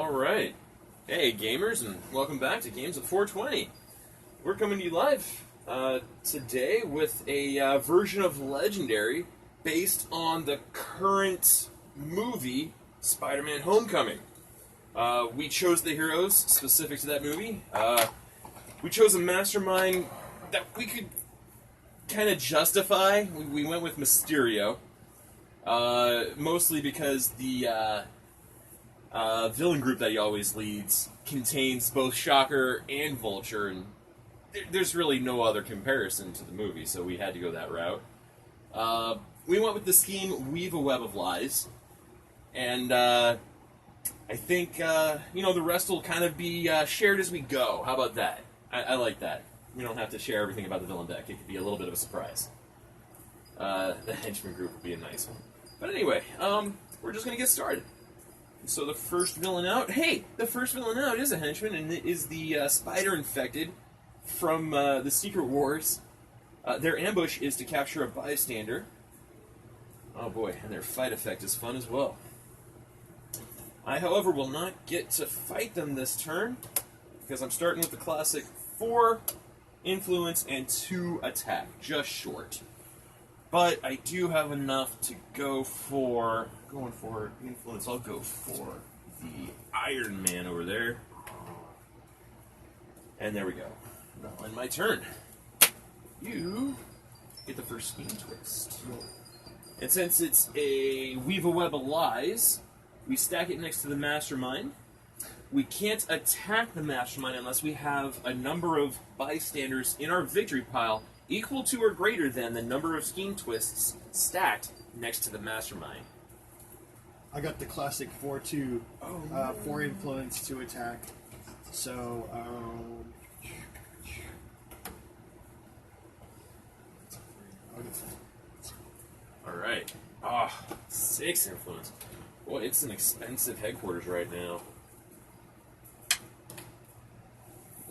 Alright. Hey, gamers, and welcome back to Games of 420. We're coming to you live today with a version of Legendary based on the current movie, Spider-Man Homecoming. We chose the heroes specific to that movie. We chose a mastermind that we could kind of justify. We went with Mysterio. Mostly because the villain group that he always leads contains both Shocker and Vulture, and there's really no other comparison to the movie, so we had to go that route. We went with the scheme Weave a Web of Lies, and I think, the rest will kind of be shared as we go. How about that? I like that. We don't have to share everything about the villain deck. It could be a little bit of a surprise. The henchman group would be a nice one. But anyway, we're just going to get started. So the first villain out... Hey! The first villain out is a henchman, and it is the Spider-Infected from the Secret Wars. Their ambush is to capture a bystander. Oh boy, and their fight effect is fun as well. I, however, will not get to fight them this turn, because I'm starting with the classic 4 influence and 2 attack, just short. But I do have enough to go for... Going for influence, I'll go for the Iron Man over there. And there we go. Now, in my turn, you get the first Scheme Twist. And since it's a Weave a Web of Lies, we stack it next to the Mastermind. We can't attack the Mastermind unless we have a number of bystanders in our victory pile equal to or greater than the number of Scheme Twists stacked next to the Mastermind. I got the classic 4-2, 4 influence, 2 attack. So, Alright. 6 influence. Boy, it's an expensive headquarters right now.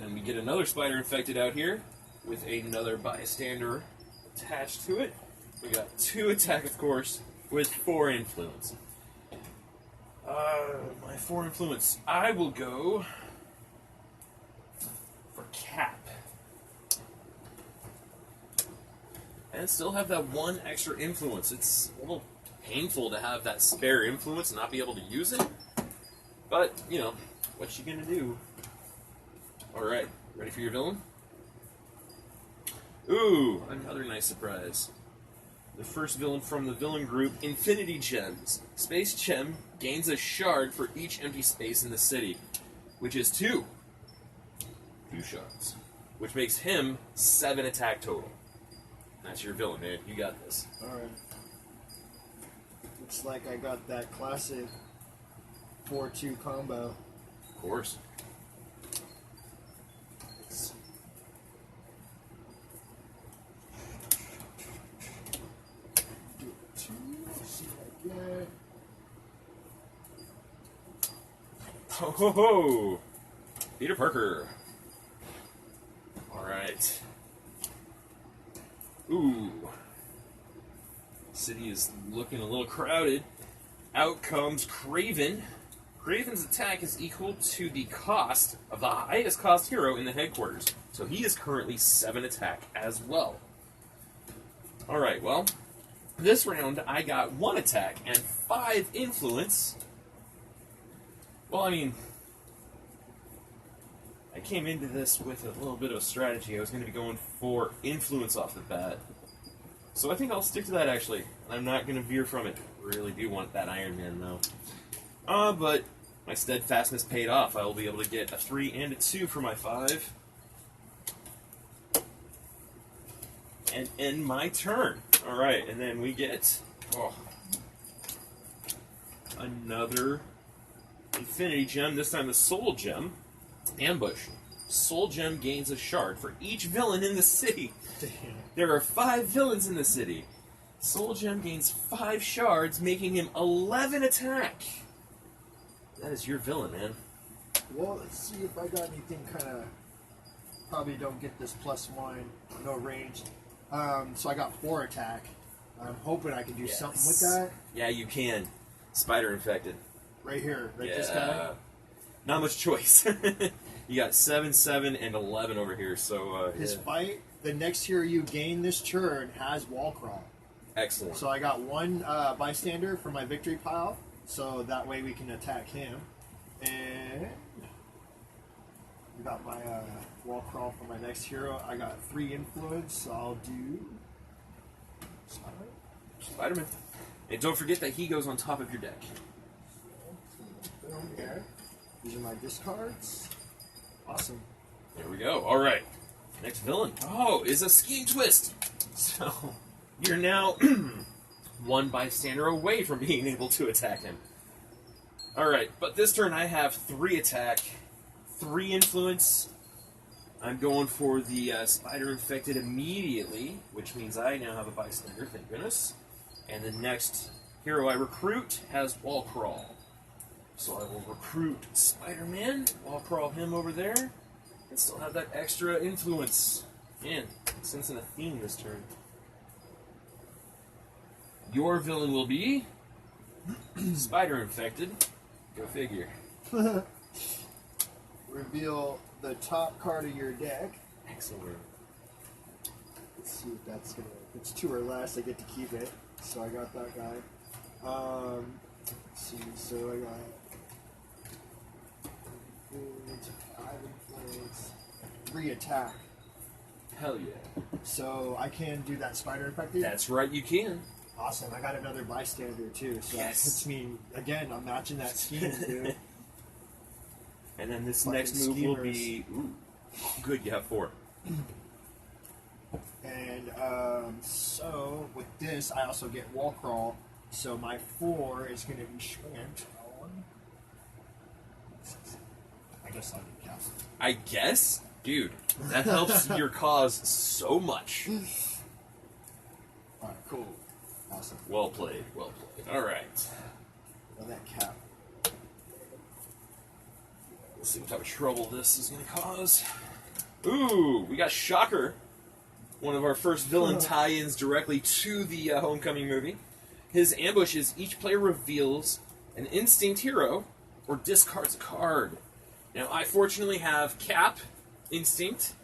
And we get another Spider-Infected out here with another bystander attached to it. We got 2 attack, of course, with 4 influence. My 4 influence. I will go for Cap. And still have that 1 extra influence. It's a little painful to have that spare influence and not be able to use it. But, what you gonna do? Alright, ready for your villain? Ooh, another nice surprise. The first villain from the villain group, Infinity Gems. Space Gem gains a shard for each empty space in the city, which is 2. 2 shards. Which makes him 7 attack total. That's your villain, man. You got this. alright. Looks like I got that classic 4-2 combo. Of course. Ho ho ho! Peter Parker. Alright. Ooh. City is looking a little crowded. Out comes Kraven. Kraven's attack is equal to the cost of the highest cost hero in the headquarters. So he is currently 7 attack as well. Alright, well, this round I got 1 attack and 5 influence. Well, I came into this with a little bit of a strategy. I was going to be going for influence off the bat. So I think I'll stick to that, actually. I'm not going to veer from it. I really do want that Iron Man, though. But my steadfastness paid off. I will be able to get a 3 and a 2 for my 5. And end my turn. Alright, and then we get... another Infinity Gem, this time the Soul Gem. Ambush. Soul Gem gains a shard for each villain in the city. There are 5 villains in the city. Soul Gem gains 5 shards, making him 11 attack. That is your villain, man. Well, let's see if I got anything kind of... Probably don't get this +1, no range. So I got 4 attack. I'm hoping I can do something with that. Yeah, you can. Spider-Infected. Right here, right this guy? not much choice. You got 7, 7, and 11 over here. So His yeah. fight, the next hero you gain this turn has wall crawl. Excellent. So I got one bystander for my victory pile, so that way we can attack him. And I got my wall crawl for my next hero. I got 3 influence, so I'll do Spider-Man. And don't forget that he goes on top of your deck. there. These are my discards. Awesome. There we go. All right. Next villain. Oh, is a Scheme Twist. So you're now one bystander away from being able to attack him. All right, but this turn I have 3 attack, 3 influence. I'm going for the Spider Infected immediately, which means I now have a bystander, thank goodness. And the next hero I recruit has Wall Crawl. So I will recruit Spider-Man, Wall Crawl him over there, and still have that extra influence. Man, sensing a theme this turn. Your villain will be Spider Infected. Go figure. Reveal the top card of your deck. Excellent. Let's see if that's gonna. If it's 2 or less, I get to keep it. So I got that guy. Let's see. So I got 5 influence, 3 attack. Hell yeah. So I can do that spider infected. That's right, you can. Awesome. I got another bystander too. So Yes. that puts me again. I'm matching that scheme, dude. And then this Fucking next move will schemers. be... Ooh, good, you have 4. And so with this, I also get wall crawl. So my 4 is going to be spent on. I guess I can count. I guess? Dude, that helps your cause so much. All right, cool, awesome. Well played, well played. All right. Well, that cap. Let's see what type of trouble this is going to cause. Ooh, we got Shocker. One of our first villain tie-ins directly to the Homecoming movie. His ambush is each player reveals an instinct hero or discards a card. Now, I fortunately have Cap Instinct,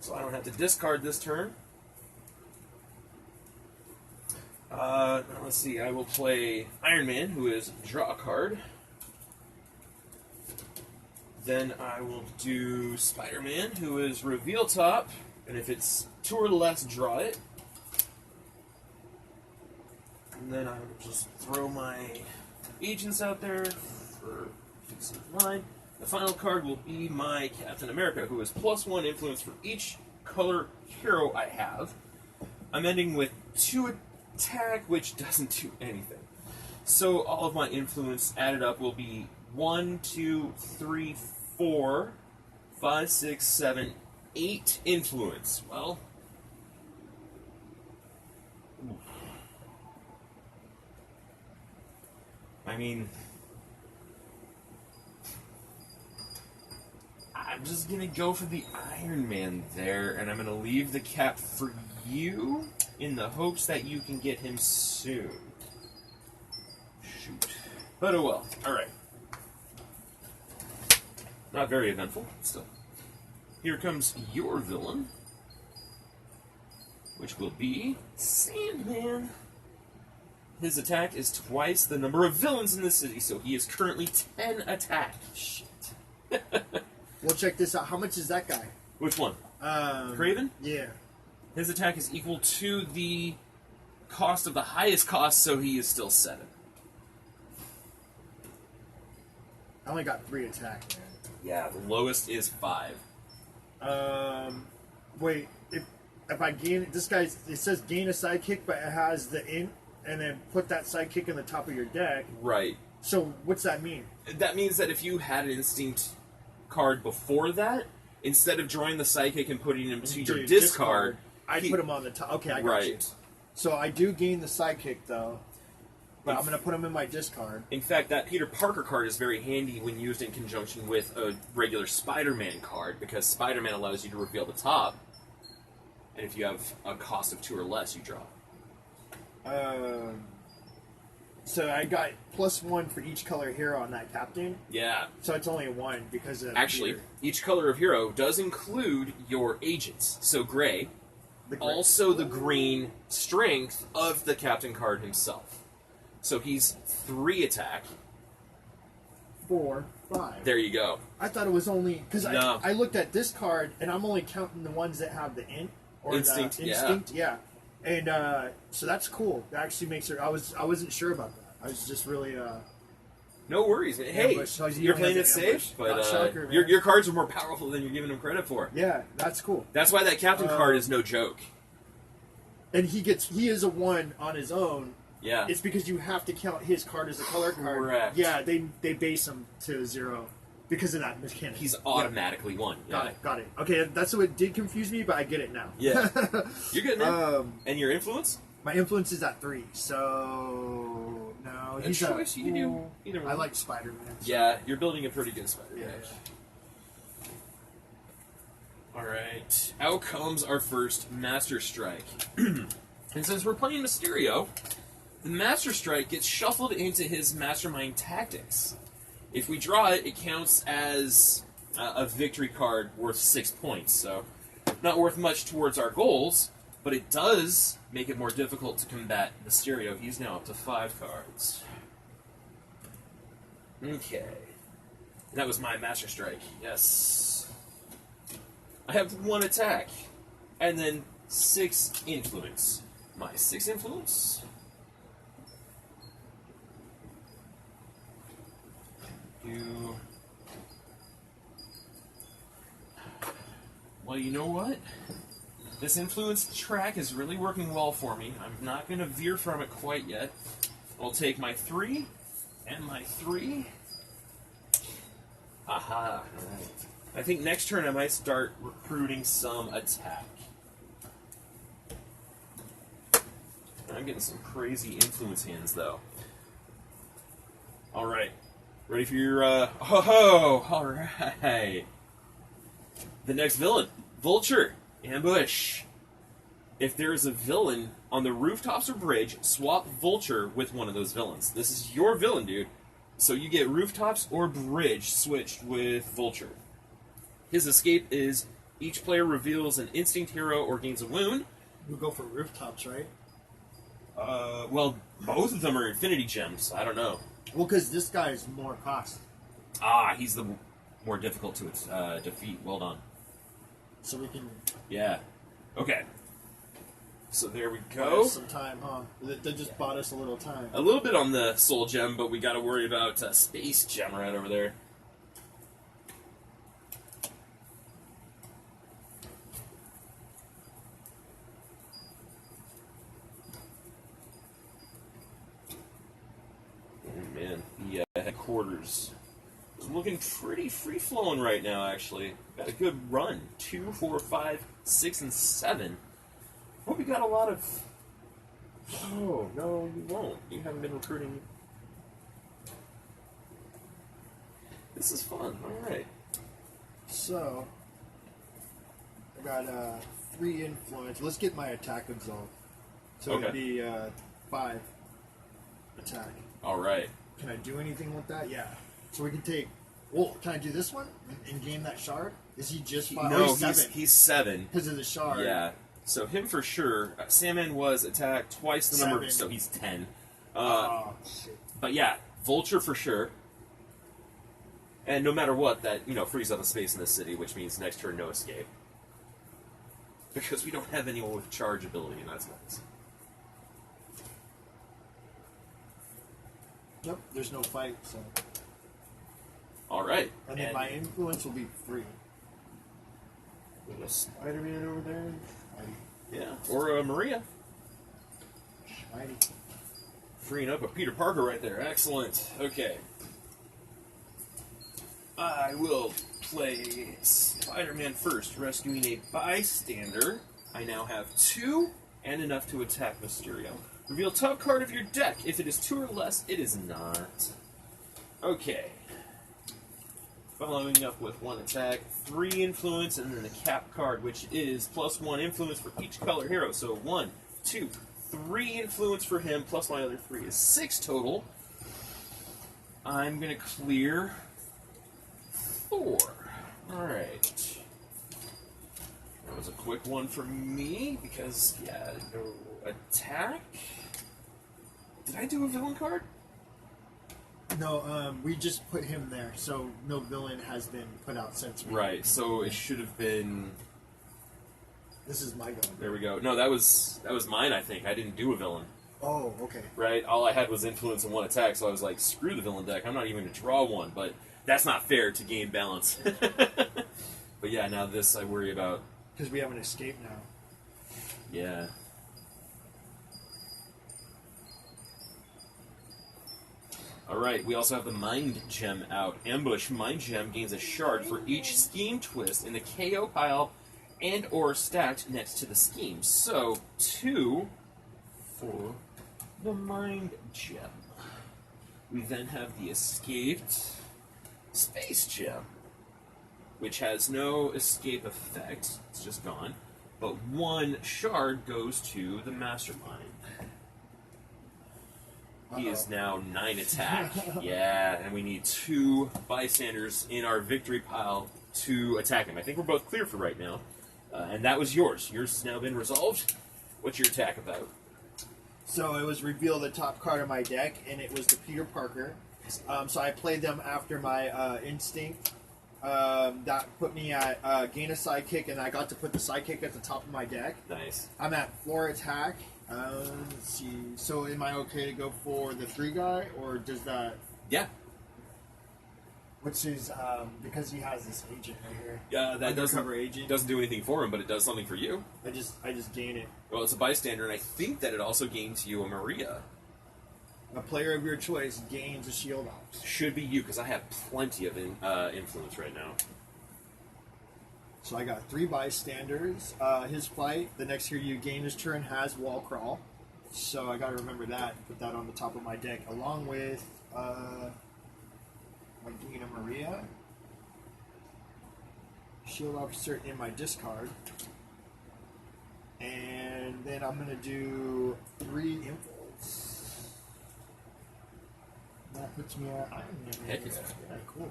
so I don't have to discard this turn. Now let's see, I will play Iron Man, who is draw a card. Then I will do Spider-Man, who is reveal top, and if it's 2 or less, draw it. And then I will just throw my agents out there for peace of mind. The final card will be my Captain America, who is +1 influence for each color hero I have. I'm ending with 2 attack, which doesn't do anything. So all of my influence added up will be 1, 2, 3, 4, 5, 6, 7, 8 influence. Well, I mean, I'm just gonna go for the Iron Man there, and I'm gonna leave the Cap for you in the hopes that you can get him soon. Shoot. But oh well. Alright. Not very eventful, still. Here comes your villain, which will be Sandman. His attack is twice the number of villains in the city, so he is currently 10 attack. Shit. Well, check this out. How much is that guy? Which one? Craven? Yeah. His attack is equal to the cost of the highest cost, so he is still 7. I only got 3 attack, man. Yeah, the lowest is 5. Wait, if I gain this guy, it says gain a sidekick, but it has the int, and then put that sidekick in the top of your deck. Right. So what's that mean? That means that if you had an instinct card before that, instead of drawing the sidekick and putting him to your discard, I'd put him on the top. Okay, I got you. right. So I do gain the sidekick though, but I'm gonna put him in my discard. In fact, that Peter Parker card is very handy when used in conjunction with a regular Spider-Man card, because Spider-Man allows you to reveal the top, and if you have a cost of 2 or less, you draw. So I got +1 for each color hero on that captain. Yeah. So it's only 1 because of Actually, Peter. each color of hero does include your agents. So gray, The gray. also the green strength of the captain card himself. So he's 3 attack. 4, 5. There you go. I thought it was only because No. I looked at this card and I'm only counting the ones that have the Instinct, the yeah. instinct, yeah. And so that's cool. That actually makes it. I wasn't sure about that. I was just really No worries, man. Hey, Ambush. So you you're don't playing have it the safe, ambush. but Not shocker, man. your cards are more powerful than you're giving them credit for. yeah, that's cool. That's why that captain card is no joke. And he is a 1 on his own. Yeah. It's because you have to count his card as a color card. Correct. Yeah, they base him to 0 because of that mechanic. He's Yeah. automatically 1. Yeah. Got it. Okay, that's what did confuse me, but I get it now. Yeah. You're good, man. Um, And your influence? My influence is at 3, so no. Good He's choice. You can do either I one. like Spider-Man. Yeah, you're building a pretty good spider. Yeah. All right. Out comes our first Master Strike. And since we're playing Mysterio, the Master Strike gets shuffled into his Mastermind Tactics. If we draw it, it counts as a victory card worth 6 points. So, not worth much towards our goals, but it does make it more difficult to combat Mysterio. He's now up to 5 cards. Okay. That was my Master Strike. Yes. I have 1 attack. And then 6 influence. My 6 influence. Well, you know what? This influence track is really working well for me. I'm not going to veer from it quite yet. I'll take my 3 and my 3. Aha. Alright. I think next turn I might start recruiting some attack. I'm getting some crazy influence hands, though. Alright. Ready for your, alright. The next villain. Vulture. Ambush. If there is a villain on the rooftops or bridge, swap Vulture with one of those villains. This is your villain, dude. So you get rooftops or bridge switched with Vulture. His escape is each player reveals an instinct hero or gains a wound. We'll go for rooftops, right? Well, both of them are Infinity Gems. I don't know. Well, because this guy is more cost, Ah, he's the more difficult to defeat. Well done. so we can Yeah. Okay. So there we buy go. us some time, huh? They just bought us a little time. A little bit on the Soul Gem, but we got to worry about Space Gem right over there. Oh man, the headquarters is looking pretty free-flowing right now, actually. Got a good run. 2, 4, 5, 6, and 7. Well, we got a lot of... Oh, no, you won't. You haven't been recruiting. This is fun. Alright. So I got 3 influence. Let's get my attack absolved. So it'd Okay. be 5 attack. Alright. Can I do anything with that? Yeah. So we can take. Well, can I do this one and gain that shard? Is he just 5? No, he's 7 he's 7. because of the shard. Yeah. So him for sure. Sandman was attacked twice the number, 7. so he's 10. Oh shit. But yeah, Vulture for sure. And no matter what, that, frees up a space in the city, which means next turn, no escape. Because we don't have anyone with charge ability, and that's nice. Nope. There's no fight. So. Alright. And then my influence will be 3. There's a Spider-Man over there. Mighty. Yeah. Or Maria. Mighty. Freeing up a Peter Parker right there. Excellent. Okay. I will play Spider-Man first, rescuing a bystander. I now have 2 and enough to attack Mysterio. Reveal top card of your deck. If it is 2 or less, it is not. Okay. Following up with 1 attack, 3 influence, and then the cap card, which is +1 influence for each color hero. So 1, 2, 3 influence for him, plus my other 3 is 6 total. I'm going to clear 4. Alright. That was a quick one for me, because, yeah, no attack. Did I do a villain card? No, we just put him there, so no villain has been put out since. Right, so it should have been... This is my villain. There we go. No, that was mine, I think. I didn't do a villain. Oh, okay. Right? All I had was influence and 1 attack, so I was like, screw the villain deck. I'm not even going to draw one, but that's not fair to game balance. But yeah, now this I worry about. Because we have an escape now. Yeah. Alright, we also have the Mind Gem out. Ambush. Mind Gem gains a shard for each scheme twist in the KO pile and or stacked next to the scheme. So, 2 for the Mind Gem. We then have the Escaped Space Gem, which has no escape effect. It's just gone. But 1 shard goes to the Mastermind. He is now 9 attack. Yeah, and we need 2 bystanders in our victory pile to attack him. I think we're both clear for right now. And that was yours. Yours has now been resolved. What's your attack about? So it was revealed the top card of my deck, and it was the Peter Parker. So I played them after my Instinct. That put me at gain a sidekick, and I got to put the sidekick at the top of my deck. Nice. I'm at 4 attack. Let's see. So am I okay to go for the 3 guy, or does that... Yeah. Which is, because he has this agent right here. Yeah, that Undercover agent. doesn't do anything for him, but it does something for you. I just gain it. Well, it's a bystander, and I think that it also gains you a Maria. A player of your choice gains a shield ops. Should be you, because I have plenty of influence right now. So I got 3 bystanders. His flight, the next hero you gain this turn has wall crawl. So I got to remember that and put that on the top of my deck, along with my Dina Maria, shield officer in my discard, and then I'm gonna do 3 influence. That puts me at Iron Man. Heck yeah. Yeah, cool,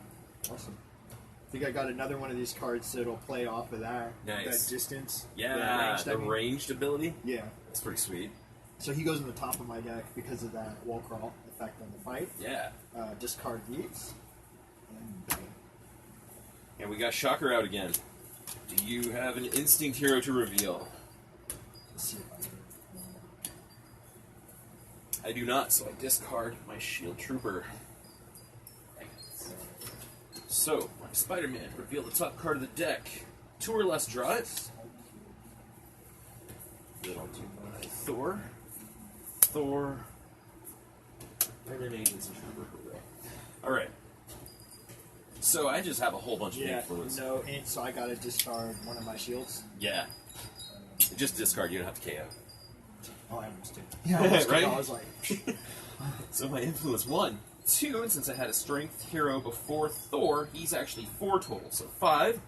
awesome. I think I got another one of these cards that'll play off of that. Nice. That distance. Yeah, the ranged ability. Yeah. That's pretty sweet. So he goes in the top of my deck because of that wall crawl effect on the fight. Yeah. Discard these. And bang. And we got Shocker out again. Do you have an Instinct hero to reveal? Let's see if I I do not, so I discard my Shield Trooper. So, my Spider-Man, reveal the top card of the deck. 2 or less draw it. Then I'll do my Thor. Thor. And then Agents and Trooper. Alright. So I just have a whole bunch of influence. No, and so I gotta discard one of my shields. Yeah. Just discard, you don't have to KO. Oh, I almost did. Yeah, I almost Right? did. I was like... So my influence 1. 2, and since I had a strength hero before Thor, he's actually 4 total. So 5.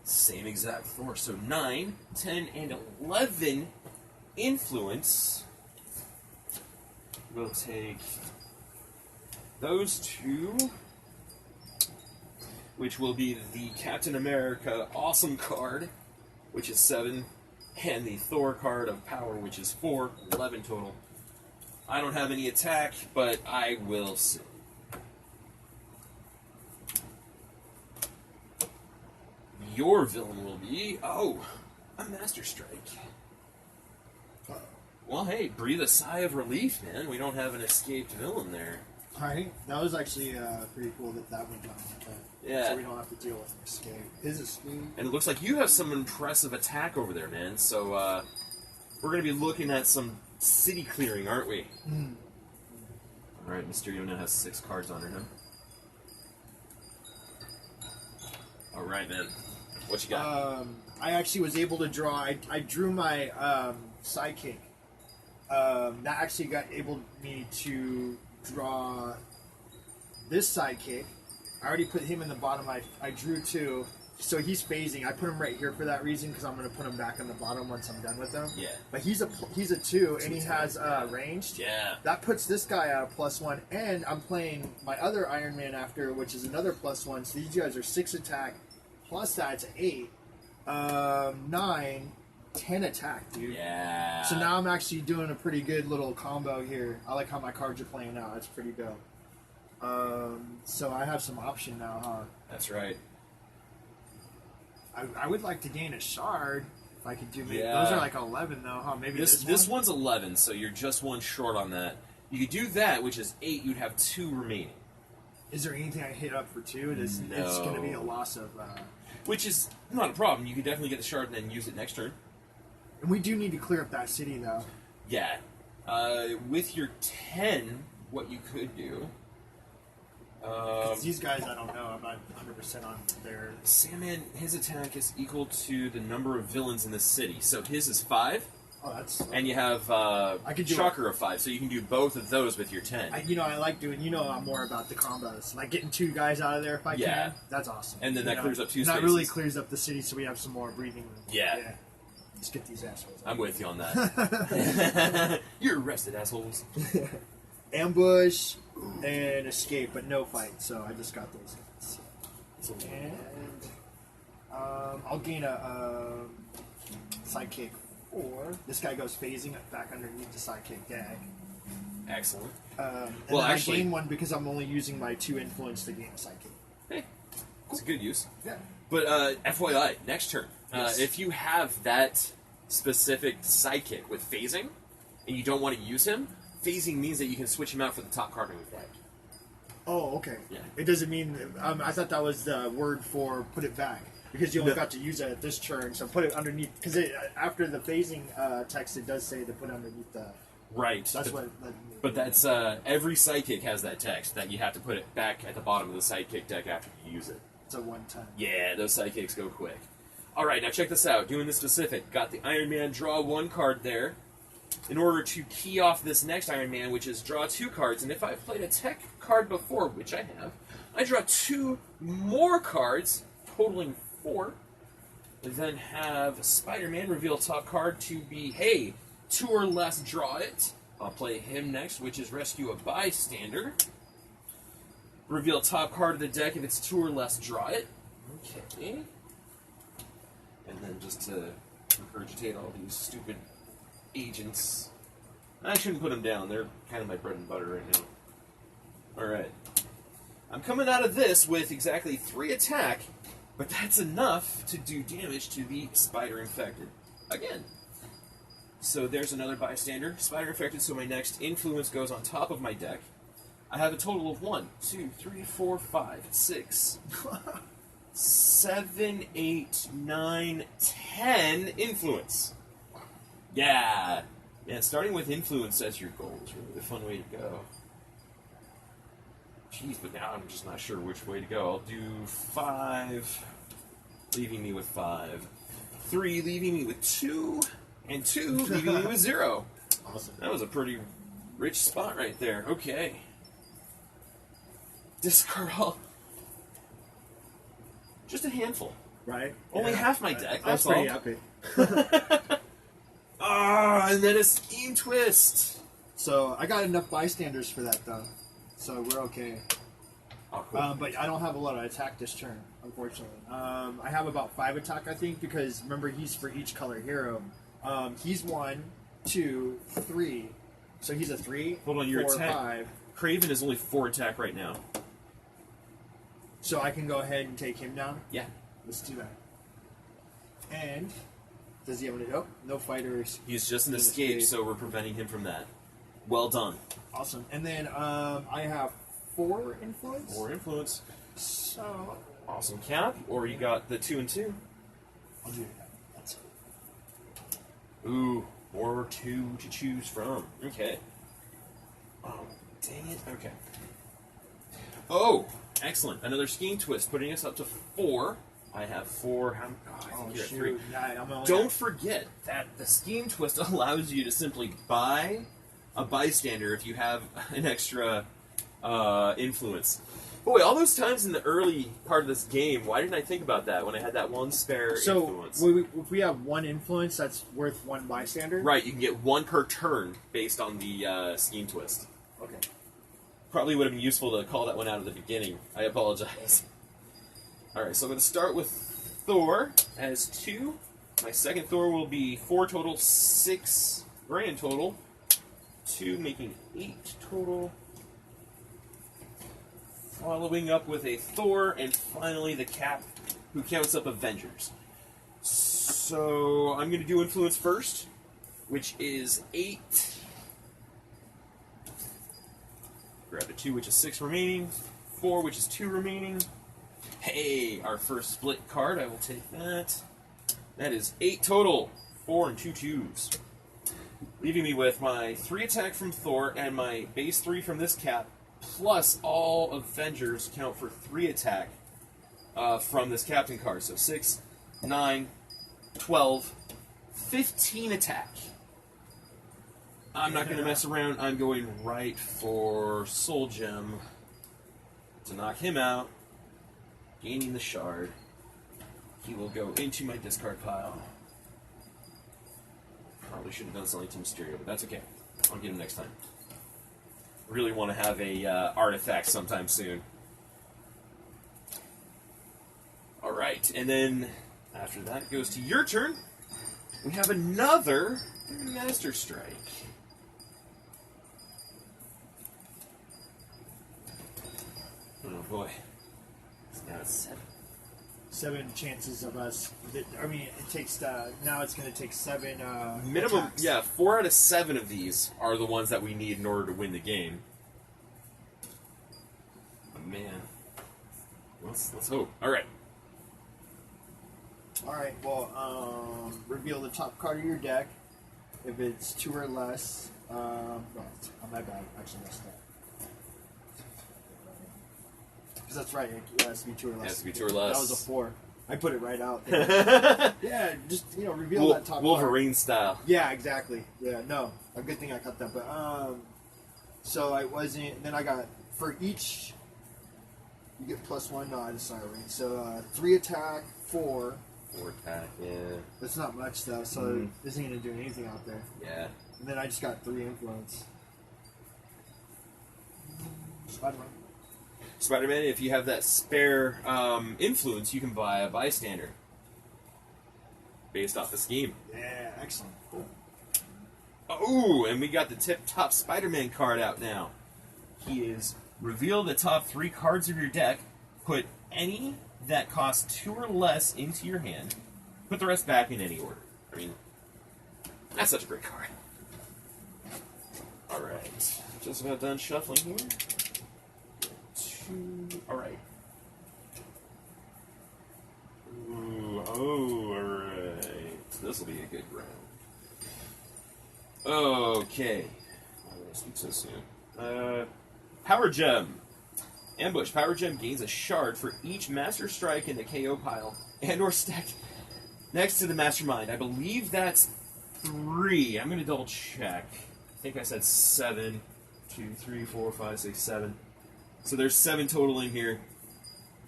Same exact Thor. So 9, 10, and 11 influence. We'll take those 2, which will be the Captain America Awesome card, which is 7, and the Thor card of Power, which is 4, 11 total. I don't have any attack, but I will see. Your villain will be, a Master Strike. Well, hey, breathe a sigh of relief, man. We don't have an escaped villain there. Alright, that was actually pretty cool that went down like that. Yeah. So we don't have to deal with an escape. His escape... And it looks like you have some impressive attack over there, man. So, we're going to be looking at some city clearing, aren't we? Mm. Alright, Mysterio now has 6 cards under him. Alright, man. What you got? I actually was able to draw... I drew my sidekick. That actually got able me to draw this sidekick. I already put him in the bottom. I drew 2. so he's phasing. I put him right here for that reason because I'm going to put him back on the bottom once I'm done with him. Yeah. But he's a 2 and he has ranged. Yeah. That puts this guy at a +1, and I'm playing my other Iron Man after, which is another +1. So these guys are 6 attack, plus that's 8, 9, 10 attack, dude. Yeah. So now I'm actually doing a pretty good little combo here. I like how my cards are playing out. It's pretty dope. So I have some option now, huh? That's right. I would like to gain a shard if I could do. Maybe Yeah. those are like 11 though, huh? Maybe This one's 11, so you're just one short on that. You could do that, which is 8. You'd have 2 remaining. Is there anything I hit up for 2? It's going to be a loss of. Which is not a problem. You could definitely get the shard and then use it next turn. And we do need to clear up that city though. Yeah. With your 10, what you could do. 'Cause these guys, I don't know. I'm not 100% on their. Sandman, his attack is equal to the number of villains in the city. So his is 5, Oh, that's. and you have could do Shocker of 5, so you can do both of those with your 10. I like doing. I'm more about the combos, like getting 2 guys out of there if I Yeah. can. That's awesome. And then that clears up 2 and that spaces. really clears up the city, so we have some more breathing room. Yeah. Let's get these assholes. I'm with you on that. You're arrested, assholes. Ambush and escape, but no fight. So I just got those. And I'll gain a sidekick 4. This guy goes phasing back underneath the sidekick deck. Excellent. And Well, then actually- I gain 1 because I'm only using my 2 influence to gain a sidekick. Hey, it's a good use. Yeah. But FYI, next turn, Yes. if you have that specific sidekick with phasing, and you don't want to use him, phasing means that you can switch him out for the top card on your deck. Oh, okay. Yeah. It doesn't mean. I thought that was the word for put it back because you only No. got to use it at this turn. So put it underneath because after the phasing text, it does say to put underneath the. Right. That's but, what. But that's every sidekick has that text that you have to put it back at the bottom of the sidekick deck after you use it. It's a 1-time. Yeah, those sidekicks go quick. All right, now check this out. Doing the specific. Got the Iron Man draw 1 card there. In order to key off this next Iron Man, which is draw 2 cards, and if I've played a tech card before, which I have, I draw 2 more cards, totaling 4. Then have Spider-Man reveal top card to be, hey, 2 or less, draw it. I'll play him next, which is rescue a bystander. Reveal top card of the deck. If it's 2 or less, draw it. Okay. And then just to regurgitate all these stupid agents. I shouldn't put them down. They're kind of my bread and butter right now. Alright. I'm coming out of this with exactly 3 attack, but that's enough to do damage to the Spider Infected. Again. So there's another bystander. Spider Infected, so my next influence goes on top of my deck. I have a total of 1, 2, 3, 4, 5, 6, 7, 8, 9, 10 influence. Yeah. Yeah, starting with influence as your goal is really a fun way to go. Jeez, but now I'm just not sure which way to go. I'll do 5, leaving me with 5. 3, leaving me with 2. And 2, leaving me with 0. Awesome. That was a pretty rich spot right there. Okay. Discard all. Just a handful. Right? Only Yeah. half my deck, that's pretty all. epic. Ah, and then a scheme twist. So I got enough bystanders for that though, so we're okay. Oh, cool. But I don't have a lot of attack this turn, unfortunately. I have about 5 attack, I think, because remember he's for each color hero. He's 1, 2, 3, so he's a 3. Hold on, your 4, attack. 5. Craven is only 4 attack right now. So I can go ahead and take him down. Yeah. Let's do that. And does he have any? Oh, no fighters. He's just an In escape, escape. so we're preventing him from that. Well done. Awesome. And then I have 4 influence. 4 influence. So Awesome cap. Or you got the 2 and 2. I'll do that. That's Ooh, or 2 to choose from. Okay. Oh, dang it. Okay. Oh, excellent. Another scheme twist, putting us up to 4. I have 4. I think you're at 3. Yeah, I'm only Don't forget that the scheme twist allows you to simply buy a bystander if you have an extra influence. Boy, all those times in the early part of this game, why didn't I think about that when I had that one spare So influence? if we have one influence, that's worth one bystander. Right, you can get one per turn based on the scheme twist. Okay. Probably would have been useful to call that one out at the beginning. I apologize. Alright, so I'm going to start with Thor as 2. My second Thor will be 4 total, 6 grand total. 2 making 8 total. Following up with a Thor, and finally the Cap, who counts up Avengers. So I'm going to do Influence first, which is 8. Grab a 2, which is 6 remaining. 4, which is 2 remaining. Hey, our first split card, I will take that. That is 8 total. 4 and 2 2s. Leaving me with my 3 attack from Thor and my base 3 from this Cap, plus all Avengers count for 3 attack from this Captain card. So 6, 9, 12, 15 attack. I'm not going to mess around. I'm going right for Soul Gem to knock him out, gaining the shard. He will go into my discard pile. Probably should have done something to Mysterio, but that's okay. I'll get him next time. Really want to have a artifact sometime soon. Alright, and then after that goes to your turn. We have another Master Strike. Oh boy. Now it's 7. 7 chances of us. I mean, it takes. Now it's going to take 7. Minimum, attacks. yeah. 4 out of 7 of these are the ones that we need in order to win the game. Oh, man, let's hope. All right. All right. Well, reveal the top card of your deck. If it's 2 or less. No, my bad. Actually, messed up. Because that's right. It has to be 2 or less. It has to be 2 or less. That was a 4. I put it right out there. Yeah, just reveal that top Wolverine card. style. Yeah, exactly. Yeah, no, a good thing I cut that. But so I wasn't. Then I got for each. You get +1. No, I just saw it right. So 3 attack, 4. 4 attack. Yeah. That's not much though. So this ain't gonna do anything out there. Yeah. And then I just got 3 influence. Spider-Man. Spider-Man, if you have that spare influence, you can buy a bystander based off the scheme. Yeah, excellent. Cool. Oh, and we got the tip-top Spider-Man card out now. He is reveal the top 3 cards of your deck, put any that cost 2 or less into your hand, put the rest back in any order. I mean, that's such a great card. Alright, just about done shuffling here. Alright. Alright. This will be a good round. Okay. Why did I speak so soon? Power Gem. Ambush. Power Gem gains a shard for each Master Strike in the KO pile and or stacked next to the Mastermind. I believe that's 3. I'm going to double check. I think I said 7. 2, 3, 4, 5, 6, 7. So there's 7 total in here.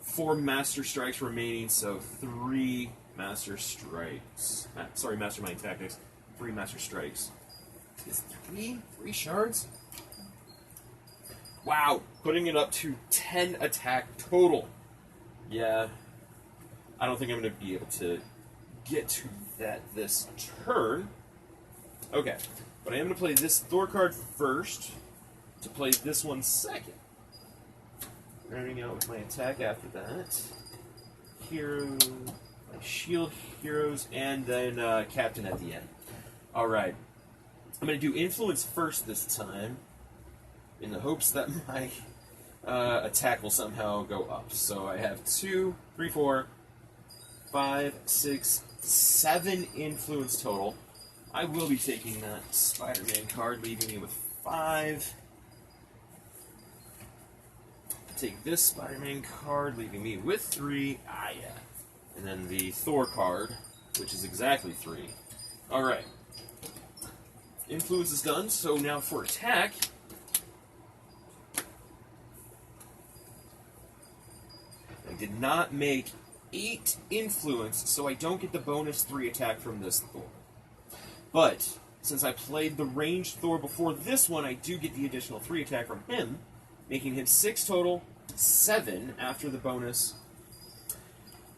4 Master Strikes remaining, so 3 Master Strikes. Sorry, Mastermind Tactics. 3 Master Strikes. Is 3 shards? Wow, putting it up to 10 attack total. Yeah, I don't think I'm going to be able to get to that this turn. Okay, but I am going to play this Thor card first to play this one second. Rounding out with my attack after that. Hero, my shield heroes, and then Captain at the end. Alright. I'm going to do Influence first this time, in the hopes that my attack will somehow go up. So I have 2, 3, 4, 5, 6, 7 Influence total. I will be taking that Spider-Man card, leaving me with 5. Take this Spider-Man card, leaving me with 3. Ah, yeah. And then the Thor card, which is exactly 3. Alright. Influence is done, so now for attack. did not make 8 influence, so I don't get the bonus 3 attack from this Thor. But since I played the ranged Thor before this one, I do get the additional 3 attack from him, making him 6 total, 7 after the bonus.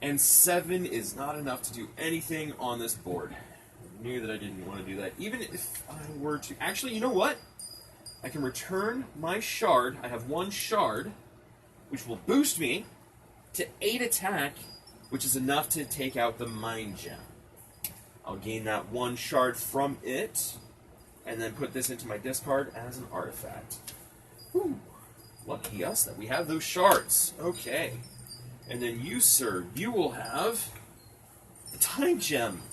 And 7 is not enough to do anything on this board. I knew that I didn't want to do that. Even if I were to... Actually, you know what? I can return my shard. I have 1 shard, which will boost me to 8 attack, which is enough to take out the Mind Gem. I'll gain that 1 shard from it, and then put this into my discard as an artifact. Whew. Lucky us that we have those shards. Okay. And then you, sir, you will have the Time Gem.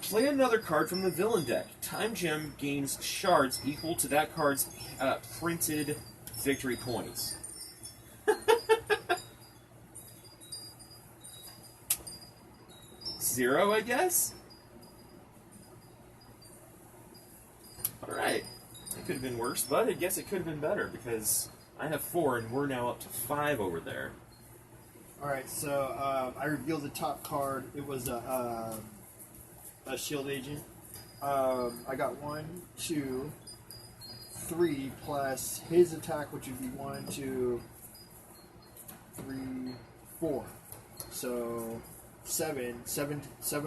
Play another card from the villain deck. Time Gem gains shards equal to that card's printed victory points. 0, I guess? Alright. It could have been worse, but I guess it could have been better, because I have 4, and we're now up to 5 over there. Alright, so I revealed the top card. It was a shield agent. I got 1, 2, 3, plus his attack, which would be 1, 2, 3, 4. So 7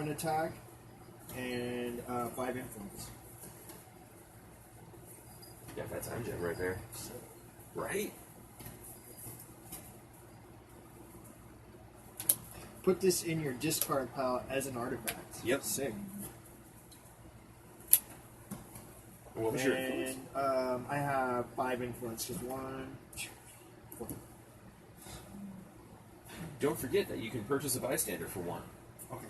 attack and 5 influence. Yeah, that's Time Gem right there. So, Right? put this in your discard pile as an artifact. Yep. Sick. What was your influence? And I have 5 influence. Just 1, 2, 4. Don't forget that you can purchase a bystander for 1. Okay.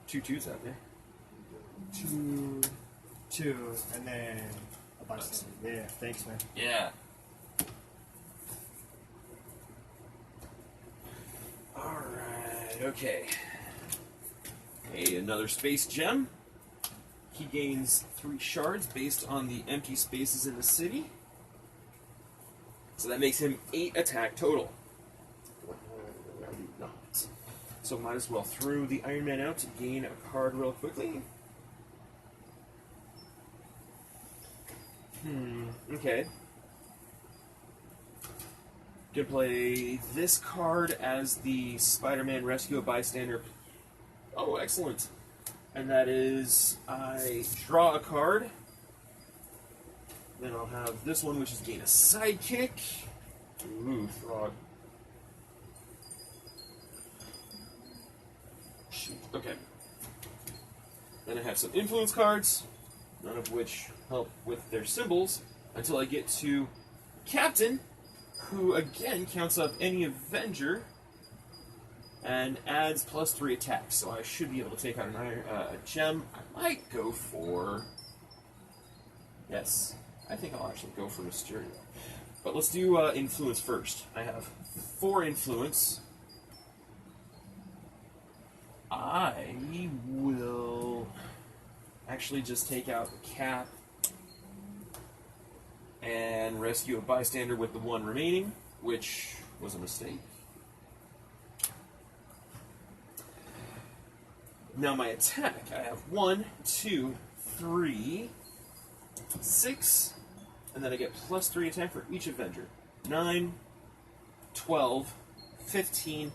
2 2s out there. 2, and then a bystander. Yeah, thanks, man. Yeah. Alright, okay. Hey, another space gem. He gains 3 shards based on the empty spaces in the city. So that makes him 8 attack total. Not. So might as well throw the Iron Man out to gain a card real quickly. Okay. Gonna play this card as the Spider-Man Rescue a Bystander. Oh, excellent. And that is, I draw a card. Then I'll have this one, which is gain a sidekick. Ooh, frog. Shoot. Okay. Then I have some influence cards, none of which help with their symbols, until I get to Captain, who again counts up any Avenger and adds +3 attacks. So I should be able to take out a gem. I might go for... Yes, I think I'll actually go for Mysterio. But let's do influence first. I have 4 influence. I will actually just take out the Cap and rescue a bystander with the 1 remaining, which was a mistake. Now my attack, I have 1, 2, 3, 6, and then I get +3 attack for each Avenger. 9, 12, 15,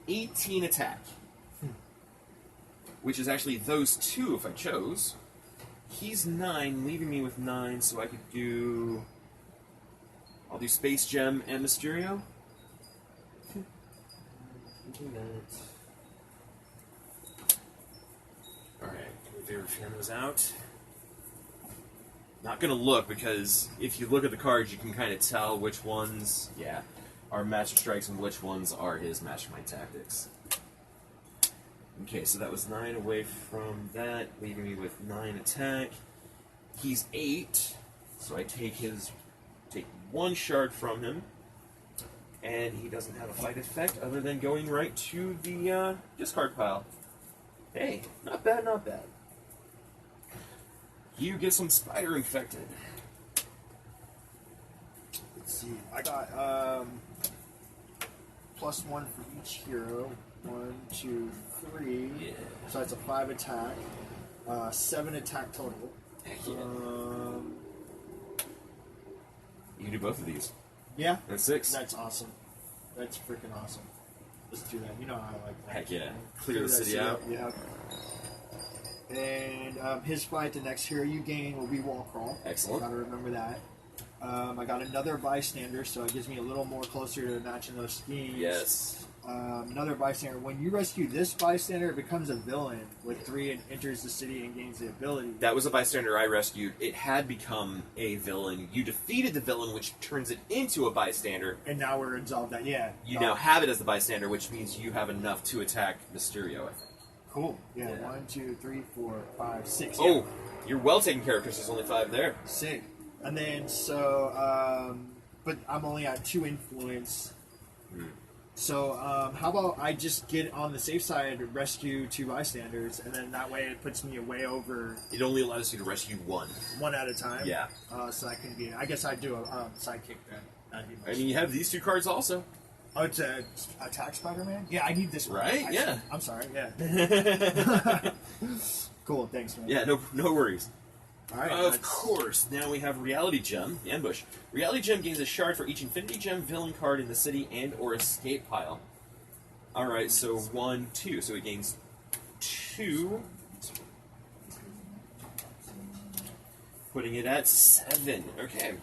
18 attack. Which is actually those 2 if I chose. He's 9, leaving me with 9, so I could do... I'll do Space Gem and Mysterio. Alright, favorite fan those out. Not gonna look, because if you look at the cards, you can kind of tell which ones, yeah, are Master Strikes and which ones are his Mastermind Tactics. Okay, so that was 9 away from that, leaving me with 9 attack. He's 8, so I take 1 shard from him, and he doesn't have a fight effect other than going right to the discard pile. Hey, not bad, not bad. You get some spider infected. Let's see. I got +1 for each hero. 1, 2, 3. Yeah. So that's a 5 attack. 7 attack total. Heck yeah. You can do both of these. Yeah. That's 6. That's awesome. That's freaking awesome. Let's do that. You know how I like that. Heck yeah. Clear the that city out. Yeah. And his fight, the next hero you gain will be Wall Crawl. Excellent. Gotta remember that. I got another bystander, so it gives me a little more closer to matching those schemes. Yes. Another bystander. When you rescue this bystander, it becomes a villain with 3 and enters the city and gains the ability. That was a bystander I rescued. It had become a villain. You defeated the villain, which turns it into a bystander. And now we're resolved that. Yeah. You now have it as the bystander, which means you have enough to attack Mysterio, I think. Cool. Yeah. Yeah. 1, 2, 3, 4, 5, 6. Oh, Yeah. you're well taken care of because there's only 5 there. Sick. And then so, but I'm only at 2 influence. So how about I just get on the safe side, rescue 2 bystanders, and then that way it puts me way over It only allows you to rescue 1. 1 at a time. Yeah. So that can be. I guess I'd do a sidekick then. That'd be I mean, you have these 2 cards also. Oh, it's a attack Spider-Man. Yeah, I need this one. Right? Yeah. I'm sorry. Yeah. Cool. Thanks, man. Yeah, no worries. All right. Of course. Now we have Reality Gem, the Ambush. Reality Gem gains a shard for each Infinity Gem villain card in the city and or escape pile. Alright, so 1, 2. So it gains 2. Putting it at 7. Okay.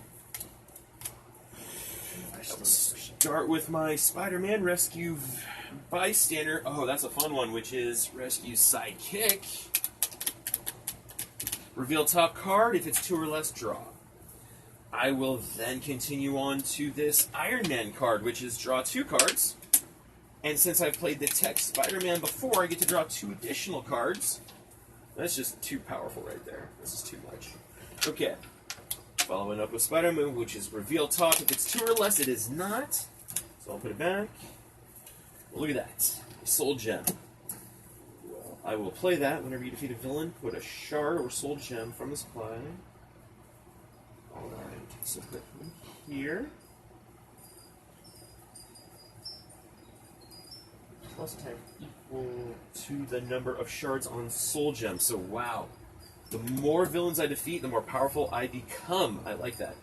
Start with my Spider-Man Rescue Bystander. Oh, that's a fun one, which is Rescue Sidekick. Reveal top card. If it's 2 or less, draw. I will then continue on to this Iron Man card, which is draw 2 cards. And since I've played the Tech Spider-Man before, I get to draw 2 additional cards. That's just too powerful right there. This is too much. Okay. Following up with Spider-Man, which is reveal top. If it's 2 or less, it is not. So I'll put it back. Look at that. Soul Gem. I will play that whenever you defeat a villain. Put a shard or soul gem from the supply. Alright, so put them here. Plus 10 equal to the number of shards on soul gem. So wow. The more villains I defeat, the more powerful I become. I like that.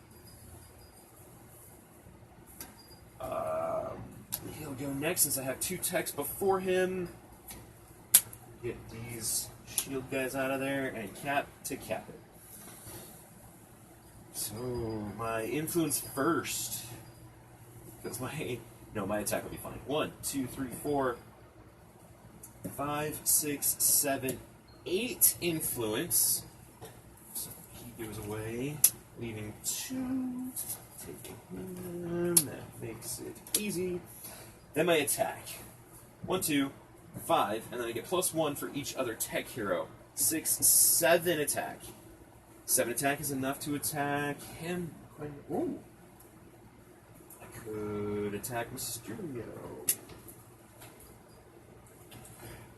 He'll go next since I have 2 techs before him. Get these shield guys out of there and cap to cap it. So my influence first, because my attack will be fine. 1, 2, 3, 4, 5, 6, 7, 8 influence. So he goes away, leaving 2. Taking him. That makes it easy. Then my attack. 1, 2. 5, and then I get +1 for each other tech hero. 6, 7 attack. 7 attack is enough to attack him. Ooh. I could attack Mysterio.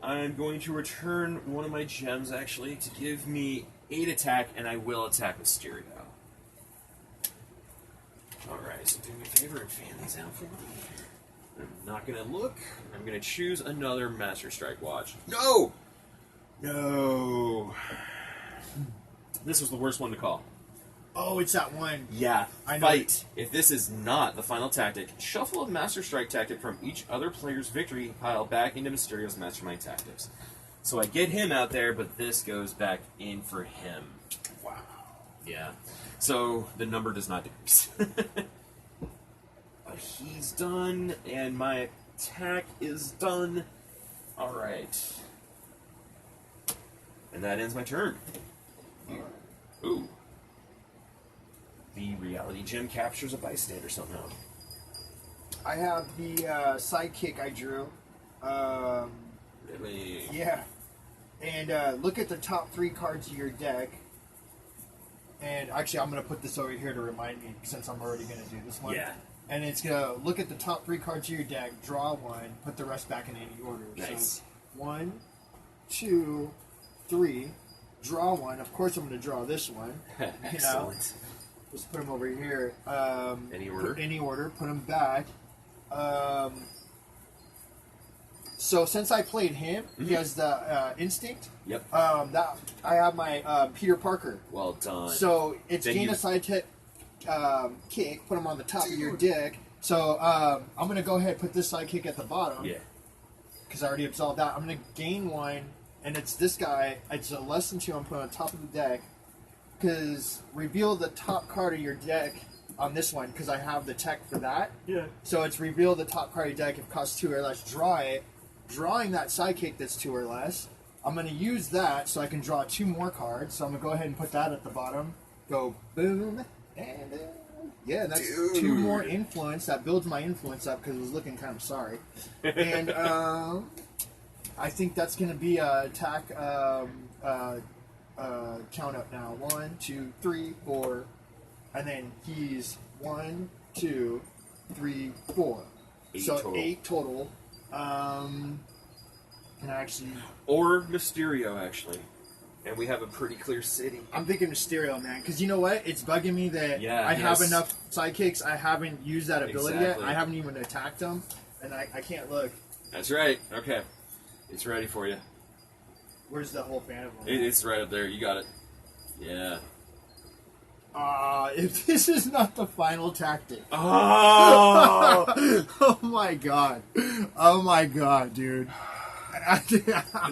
I'm going to return one of my gems, actually, to give me 8 attack, and I will attack Mysterio. Alright, so do me a favor and fan these out for me. I'm not going to look. I'm going to choose another Master Strike watch. No! No. This was the worst one to call. Oh, it's that one. Yeah, I know. fight. If this is not the final tactic, shuffle a Master Strike tactic from each other player's victory pile back into Mysterio's Mastermind Tactics. So I get him out there, but this goes back in for him. Wow. Yeah. So the number does not decrease. But he's done, and my attack is done. Alright. And that ends my turn. Ooh. The Reality Gem captures a bystander somehow. I have the sidekick I drew. Really? Yeah. And look at the top 3 cards of your deck. And actually, I'm going to put this over here to remind me, since I'm already going to do this one. Yeah. And it's going to look at the top 3 cards of your deck, draw 1, put the rest back in any order. Nice. So 1, 2, 3, draw 1. Of course, I'm going to draw this one. Excellent. Let's put him over here. Any order? Any order. Put him back. So since I played him, he has the instinct. Yep. That I have my Peter Parker. Well done. So it's Then gain you- a side kick, put him on the top of your deck. So I'm gonna go ahead and put this side kick at the bottom. Yeah. Because I already absolved that. I'm gonna gain one, and it's this guy. It's a less than 2. I'm putting on top of the deck. Because reveal the top card of your deck on this one. Because I have the tech for that. Yeah. So it's reveal the top card of your deck if it costs 2 or less. Draw it. Drawing that sidekick that's 2 or less. I'm going to use that so I can draw 2 more cards. So I'm going to go ahead and put that at the bottom. Go boom. And yeah, that's Dude. 2 more influence. That builds my influence up because it was looking kind of sorry. And I think that's going to be a attack count up now. 1, 2, 3, 4. And then he's 1, 2, 3, 4. 8 so total. 8 total. And actually, Or Mysterio, actually. And we have a pretty clear city. I'm thinking Mysterio, man. Because you know what? It's bugging me that Yeah, I have yes. enough sidekicks. I haven't used that ability Exactly. yet. I haven't even attacked them. And I can't look. That's right. Okay. It's ready for you. Where's the whole fan of them? It's right up there. You got it. Yeah. If this is not the final tactic. Oh! Oh my god. Oh my god, dude.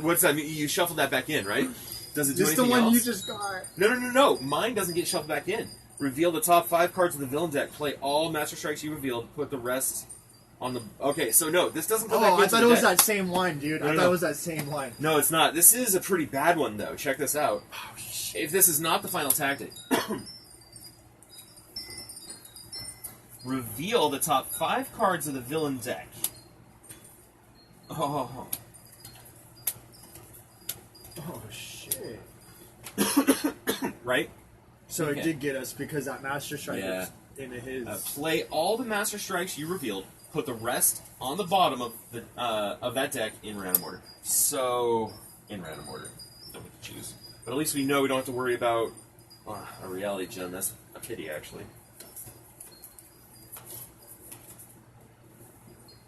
What's that mean? You shuffled that back in, right? Does it do Just the anything one else? you just got. No. Mine doesn't get shuffled back in. Reveal the top 5 cards of the villain deck. Play all Master Strikes you revealed. Put the rest on the... Okay, so no, this doesn't go back into I thought the it was deck. that same line, dude. I thought it was that same line. No, it's not. This is a pretty bad one, though. Check this out. Oh, shit. If this is not the final tactic... Reveal the top 5 cards of the villain deck. Oh. Oh, shit. Right? So Okay. it did get us because that Master Strike Yeah. was into his... Play all the Master Strikes you revealed. Put the rest on the bottom of the of that deck in random order. So, in random order. Don't get to choose. But at least we know we don't have to worry about a reality gem. That's a pity, actually.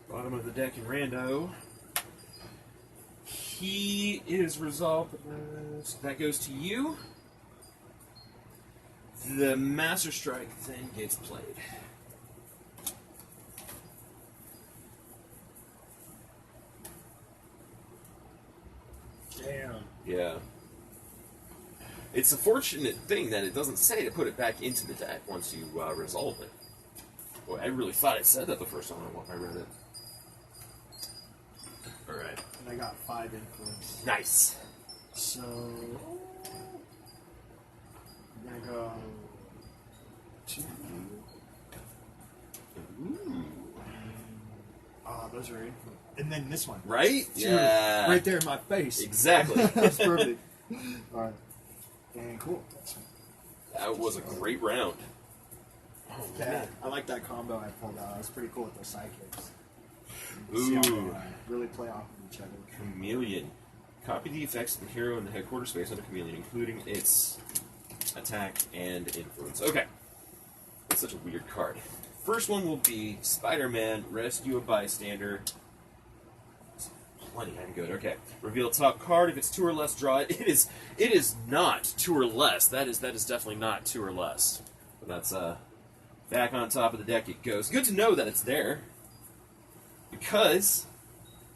Bottom of the deck in rando. He is resolved. That goes to you. The Master Strike then gets played. Damn. Yeah. It's a fortunate thing that it doesn't say to put it back into the deck once you resolve it. Boy, I really thought it said that the first time I read it. Alright. And I got 5 influence. Nice. So... I'm gonna go... 2... Ooh. Oh, those are influence. And then this one. Right? 2. Yeah. Right there in my face. Exactly. That's perfect. Alright. And cool. That was a great round. Oh, Yeah, man. I like that combo I pulled out. It's pretty cool with those sidekicks. See how Ooh. they really play off of each other. Chameleon. Copy the effects of the hero in the headquarters space under Chameleon, including its attack and influence. Okay. That's such a weird card. First one will be Spider-Man, rescue a bystander. Plenty and good. Okay. Reveal top card. If it's 2 or less, draw it. It is not 2 or less. That is definitely not 2 or less. But that's back on top of the deck it goes. Good to know that it's there. Because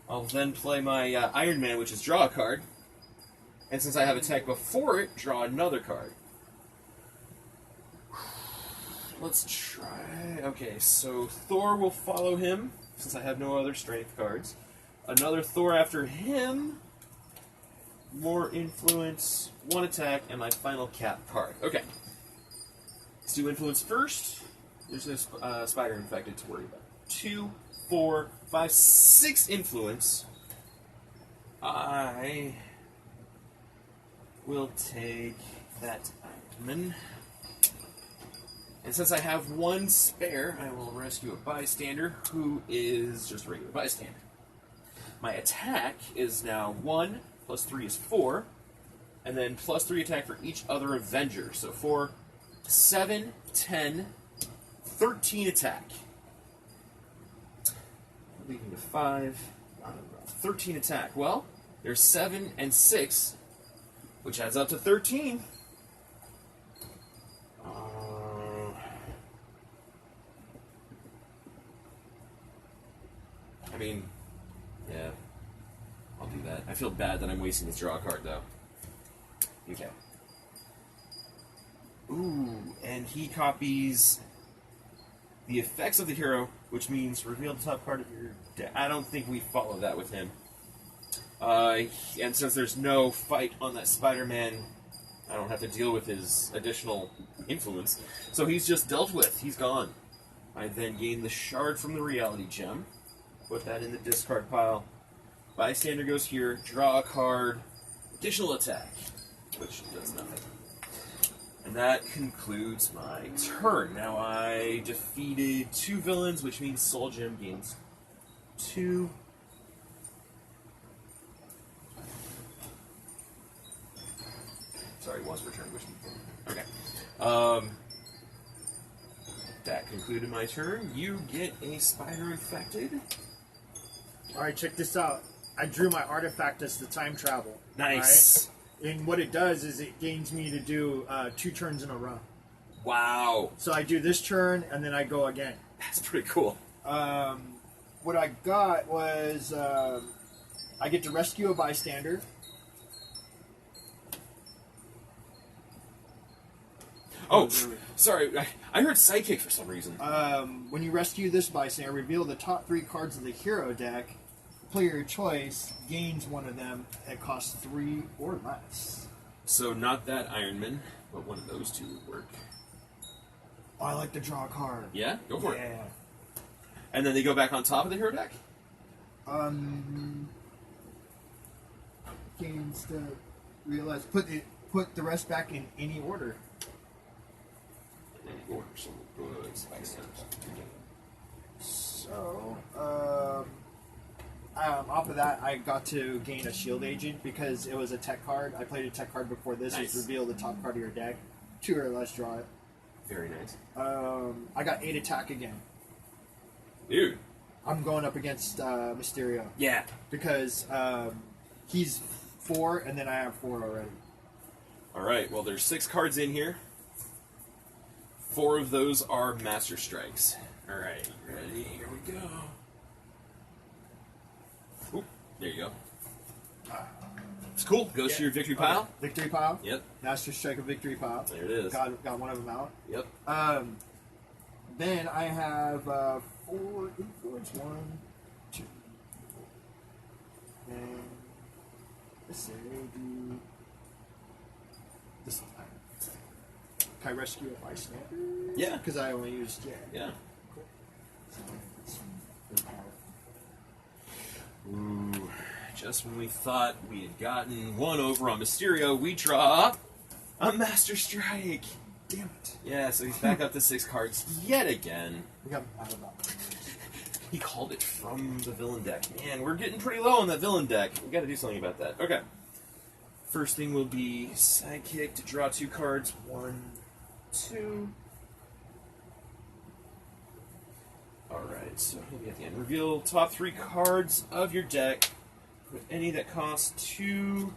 I'll then play my Iron Man, which is draw a card. And since I have attack before it, draw another card. Let's try... Okay, so Thor will follow him, since I have no other strength cards. Another Thor after him. More influence, 1 attack, and my final Cap card. Okay. Let's do influence first. There's no spider infected to worry about. 2, 4, 5, 6 influence. I will take that Ironman. And since I have 1 spare, I will rescue a bystander who is just a regular bystander. My attack is now 1, plus 3 is 4, and then plus 3 attack for each other Avenger. So 4, 7, 10, 13 attack. Leading to 5, 13 attack. Well, there's 7 and 6, which adds up to 13. I mean, yeah, I'll do that. I feel bad that I'm wasting this draw card, though. Okay. Ooh, and he copies the effects of the hero, which means reveal the top card of your deck. I don't think we follow that with him. And since there's no fight on that Spider-Man, I don't have to deal with his additional influence. So he's just dealt with. He's gone. I then gain the shard from the reality gem. Put that in the discard pile. Bystander goes here. Draw a card. Additional attack, which does nothing. And that concludes my turn. Now I defeated 2 villains, which means Soul Gem gains 2. Sorry, was returned, which means... Okay. That concluded my turn. You get a spider infected. Alright, check this out. I drew my artifact as the time travel. Nice. Right? And what it does is it gains me to do 2 turns in a row. Wow. So I do this turn, and then I go again. That's pretty cool. What I got was I get to rescue a bystander. Oh, sorry. I heard Sidekick for some reason. When you rescue this bystander, reveal the top 3 cards of the hero deck. Player your choice gains one of them. It costs 3 or less. So not that Iron Man, but one of those 2 would work. Oh, I like to draw a card. Yeah? Go for it. Yeah. And then they go back on top of the hero deck? Gains to realize put the rest back in any order. In any order, so good. So, off of that, I got to gain a shield agent because it was a tech card. I played a tech card before this. Nice. It's reveal the top card of your deck. 2 or less, draw it. Very nice. I got 8 attack again. Dude. I'm going up against Mysterio. Yeah. Because he's 4, and then I have 4 already. Alright, well there's 6 cards in here. 4 of those are Master Strikes. Alright, ready? Here we go. Oop, there you go. It's cool. Goes to your victory pile. Okay. Victory pile. Yep. Master Strike of victory pile. There it is. Got one of them out. Yep. Then I have 4 influence. 1, 2, and let's say do this time. Can I rescue a bystander? Yeah. Because I only used Yeah. Cool. Ooh. Just when we thought we had gotten one over on Mysterio, we draw a Master Strike. Damn it. Yeah, so he's back up to 6 cards yet again. We got out of that. He called it from the villain deck. Man, we're getting pretty low on that villain deck. We gotta do something about that. Okay. First thing will be Sidekick to draw 2 cards. 1, 2. Alright, so he'll be at the end. Reveal top 3 cards of your deck. Put any that cost 2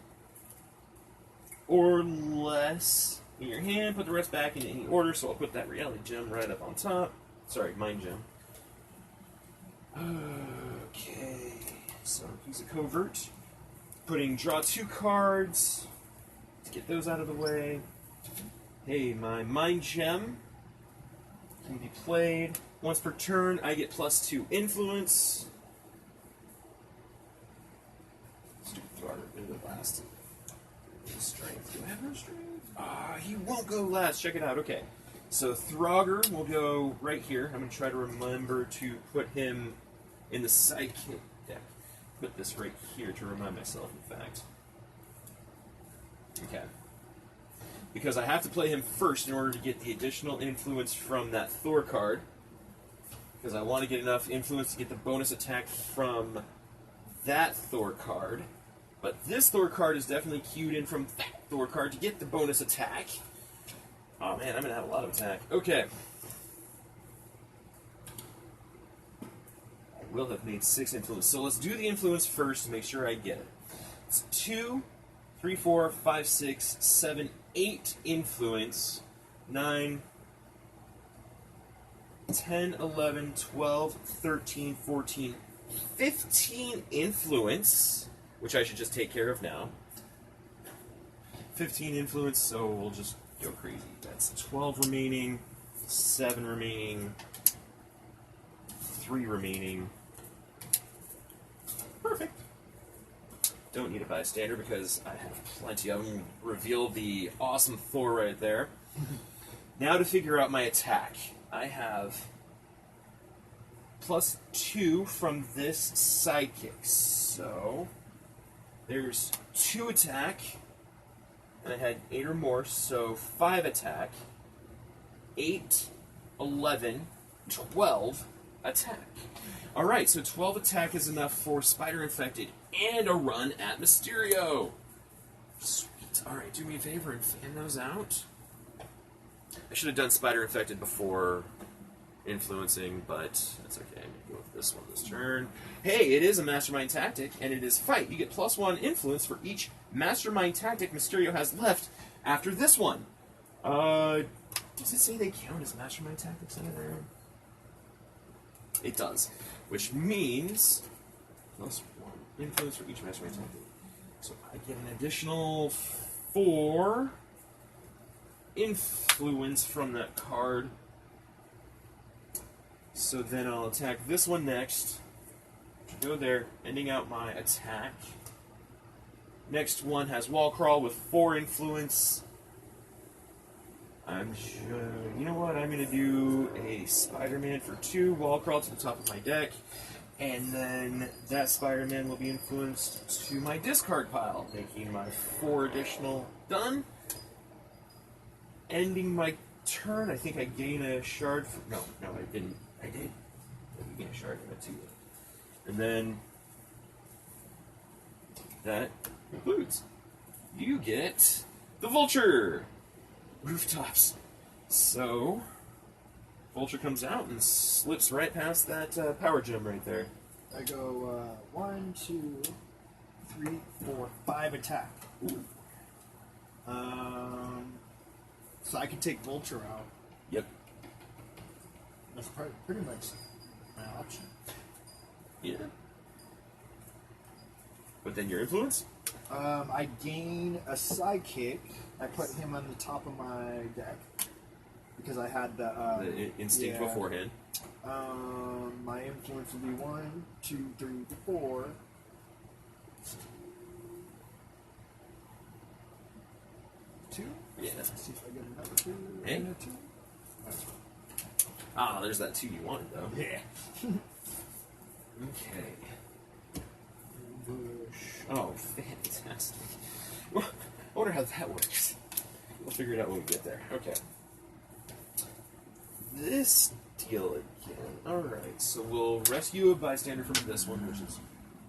or less in your hand. Put the rest back in any order, so I'll put that reality gem right up on top. Sorry, mind gem. Okay, so he's a covert. Putting draw 2 cards to get those out of the way. Hey, my mind gem can be played. Once per turn, I get +2 influence. Stupid Throtter, into the last. Strength. Do I have no strength? He won't go last. Check it out. Okay. So Throgger will go right here. I'm going to try to remember to put him in the sidekick deck. Put this right here to remind myself, in fact. Okay. Because I have to play him first in order to get the additional influence from that Thor card. Because I want to get enough influence to get the bonus attack from that Thor card. But this Thor card is definitely queued in from that Thor card to get the bonus attack. Oh man, I'm gonna have a lot of attack. Okay. I will have made 6 influence. So let's do the influence first to make sure I get it. It's 2, 3, 4, 5, 6, 7, 8 influence. 9, 10, 11, 12, 13, 14, 15 influence, which I should just take care of now. 15 influence, so we'll just go crazy. That's 12 remaining, 7 remaining, 3 remaining. Perfect. Don't need a bystander because I have plenty of them. Reveal the awesome Thor right there. Now to figure out my attack. I have +2 from this sidekick. So there's 2 attack. And I had 8 or more, so 5 attack. 8, 11, 12 attack. Alright, so 12 attack is enough for Spider Infected and a run at Mysterio. Sweet. Alright, do me a favor and fan those out. I should have done Spider Infected before influencing, but that's okay. I'm going to go with this one this turn. Hey, it is a Mastermind Tactic, and it is Fight. You get +1 influence for each Mastermind Tactic Mysterio has left after this one. Does it say they count as Mastermind Tactics anywhere? It does. Which means +1 influence for each Mastermind Tactic. So I get an additional 4 influence from that card. So then I'll attack this one next. Go there, ending out my attack. Next one has Wall Crawl with 4 influence. You know what? I'm going to do a Spider-Man for 2, Wall Crawl to the top of my deck. And then that Spider-Man will be influenced to my discard pile, making my 4 additional done. Ending my turn, I think I gain a shard. No, I didn't. I did. I gain a shard from it too. And then that concludes. You get the Vulture Rooftops. So Vulture comes out and slips right past that power gem right there. I go 1, 2, 3, 4, 5 attack. Ooh. So I can take Vulture out. Yep. That's pretty much my option. Yeah. But then your influence? I gain a sidekick. I put him on the top of my deck because I had The instinct beforehand. My influence will be 1, 2, 3, 4. 2. Yeah. Let's see if I get another 2. Hey. And a 2. That's right. Ah, there's that 2 you wanted, though. Yeah. Okay. Bush. Oh, fantastic. Well, I wonder how that works. We'll figure it out when we get there. Okay. This deal again. Alright, so we'll rescue a bystander from this one, which is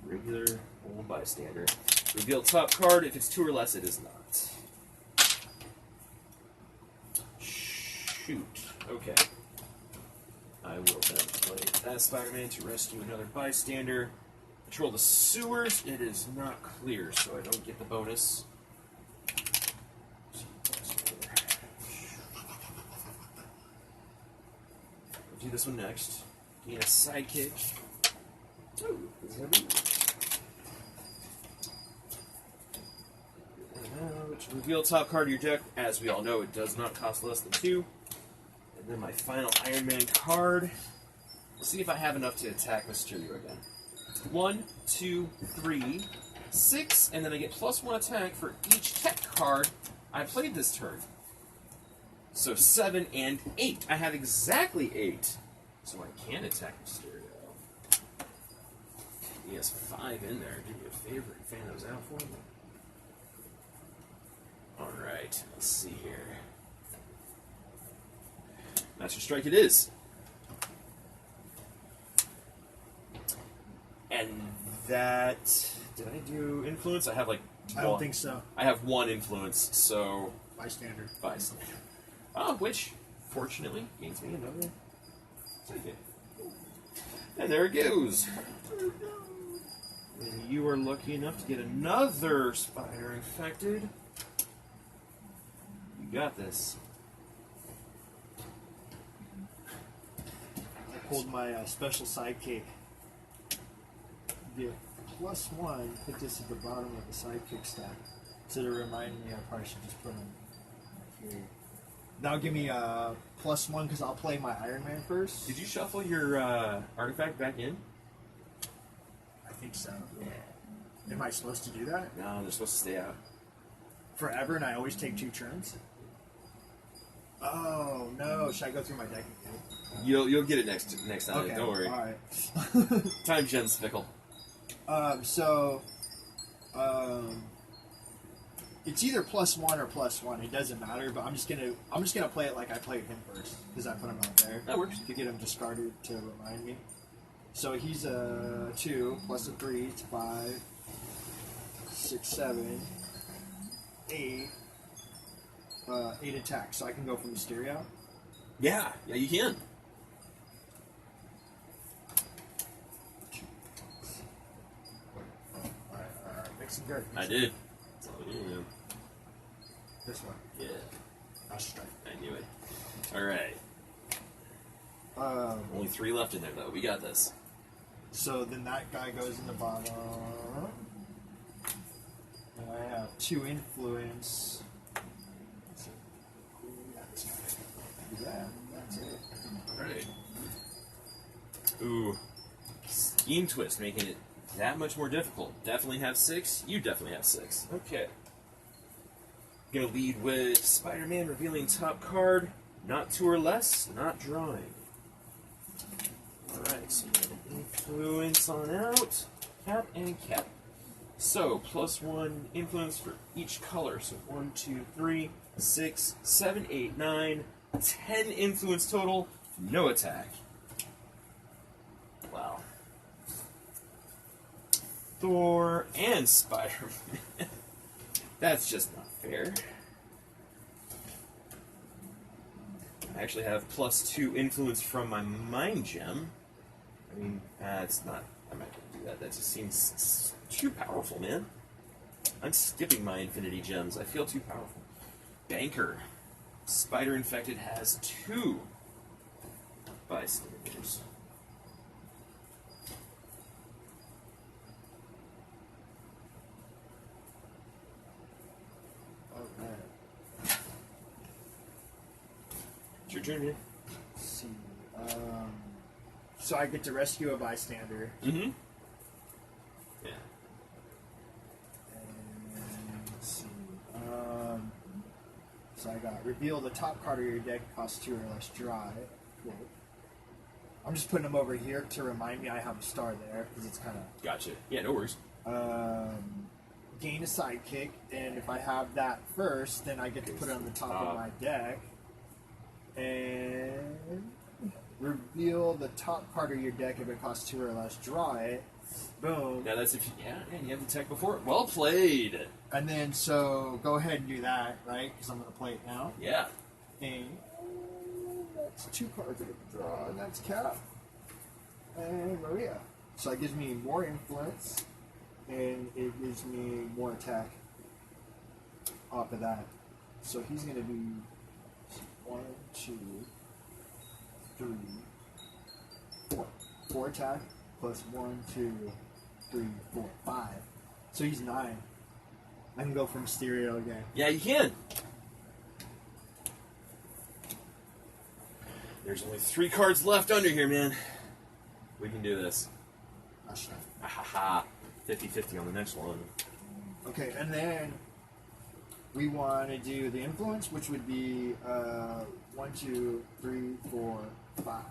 regular old bystander. Reveal top card. If it's 2 or less, it is not. Shoot. Okay. I will then play that Spider-Man to rescue another bystander. Patrol the sewers. It is not clear, so I don't get the bonus. I'll do this one next. Gain a sidekick. Ooh, is that reveal top card of your deck. As we all know, it does not cost less than 2. And then my final Iron Man card. We'll see if I have enough to attack Mysterio again. 1, 2, 3, 6, and then I get +1 attack for each tech card I played this turn. So 7 and 8. I have exactly 8. So I can attack Mysterio. He has 5 in there. Do me a favor and fan those out for me. Alright, let's see here. Master Strike it is. And that... Did I do influence? I have like... I don't think so. I have 1 influence, so... Bystander. Bystander. Which, fortunately, gains me another psychic. And there it goes. And you are lucky enough to get another spider infected. You got this. I pulled my special sidekick. Get +1, put this at the bottom of the sidekick stack. So to remind me, I probably should just put them here. That'll give me a +1 because I'll play my Iron Man first. Did you shuffle your artifact back in? I think so. Yeah. Am I supposed to do that? No, they're supposed to stay out. Forever, and I always take 2 turns? Oh, no. Should I go through my deck again? You'll get it next time. Okay, Don't worry. Alright. Time gem's fickle. It's either +1 or +1. It doesn't matter, but I'm just gonna play it like I played him first because I put him out there. That works. To get him discarded to remind me. So he's a 2 plus a 3. It's 5, 6, 7, 8. 8 attacks. So I can go for Mysterio. Yeah, you can. Alright. Make some dirt. I did. That's all I knew. This one. Yeah, I'll strike. I knew it. All right. Only 3 left in there, though. We got this. So then that guy goes in the bottom. And I have 2 influence. Do that. That's it. All right. Ooh. Scheme twist, making it that much more difficult. Definitely have 6. You definitely have 6. Okay. Gonna lead with Spider-Man revealing top card. Not 2 or less, not drawing. Alright, so we have an influence on out. Cap and cap. So, +1 influence for each color. So 1, 2, 3, 6, 7, 8, 9, 10 influence total. No attack. Wow. Thor and Spider-Man. That's just not fair. I actually have +2 influence from my Mind Gem. I mean, it's not. I'm not going to do that. That just seems too powerful, man. I'm skipping my Infinity Gems. I feel too powerful. Banker. Spider Infected has 2 bystanders. It's your turn, man. Let's see. So I get to rescue a bystander. Mm-hmm. Yeah. And let's see. So I got reveal the top card of your deck costs 2 or less, draw it. Cool. I'm just putting them over here to remind me I have a star there because it's kind of. Gotcha. Yeah, no worries. Gain a sidekick, and if I have that first, then I get to put it on the top of my deck. And reveal the top card of your deck if it costs 2 or less, draw it. Boom. Yeah, that's if you, you have the tech before it. Well played. And then, so go ahead and do that, right? Because I'm going to play it now. Yeah. And that's 2 cards I get to draw, and that's Cap and Maria. So that gives me more influence, and it gives me more attack off of that. So he's going to be 1, 2, 3, 4. 4 attack plus 1, 2, 3, 4, 5. So he's 9. I can go for Mysterio again. Yeah, you can. There's only 3 cards left under here, man. We can do this. Ha 50-50 on the next one. Okay, and then we want to do the influence, which would be 1, 2, 3, 4, 5.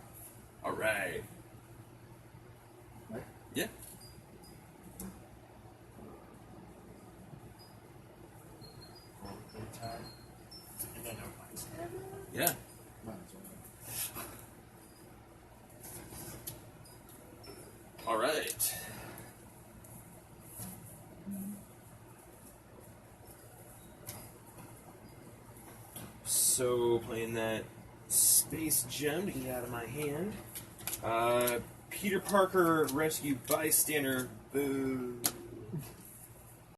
All right. Right? Yeah. And then Yeah. All right. So playing that Space Gem to get out of my hand. Peter Parker Rescue Bystander. Boo.